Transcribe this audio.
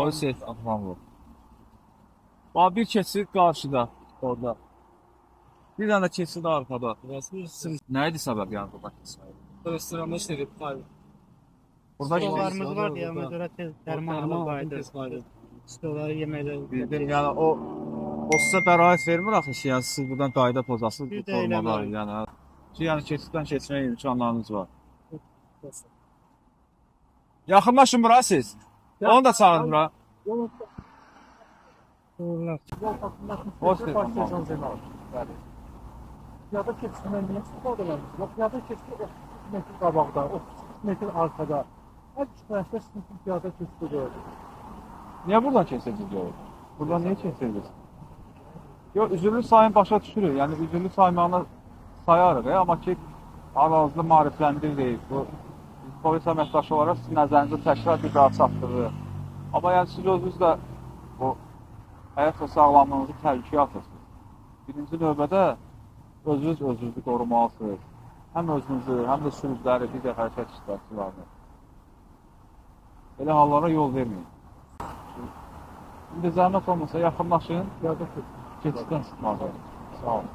Polis Ahmamov. Bax bir keçid qarşıda, orada. Bir dənə də keçid arxada. Nə idi səbəb yəni burada keçid? Restoranda işledik. Burada Stolarımız var diye ona göre tez derman aldı. Stoları yemekleri. bildim yəni o sizə bəraət vermir axı ki, yəni siz buradan qayda pozasınız Bir bu də formada eləmir. yəni. Ki, yəni keçiddən keçmək imkanlarınız var. Yaxınlaşın bura siz. Onu da çağırın bura. Uğurlar. Hoş geldin. Piyada keçidindən niyə istifadə edirsiniz? Piyada keçidi 30 metr qabaqda, 30 metr arkada. Hər iki tərəfdə sizin piyada keçidi gördüm. Niyə buradan keçirdiniz yolu? Buradan niyə keçirdiniz? Yox, üzürlü sayın başa düşürük. Yəni üzürlü saymağına sayarıq, amma ki arazlı maarifləndiririk. Bu polis əməkdaşı olaraq sizin nəzərinizə təkrar bir daha çatdırır. Amma yəni siz özünüz də o həyat və sağlamlığınızı təhlükəyə atırsınız. Birinci növbədə özünüzü qorumalısınız. Həm özünüzü, həm də sürücüləri, digər hərəkət iştirakçılarını. Belə hallara yol verməyin. İndi zəhmət olmasa yaxınlaşın, keçiddən çıxmalı. Sağ olun.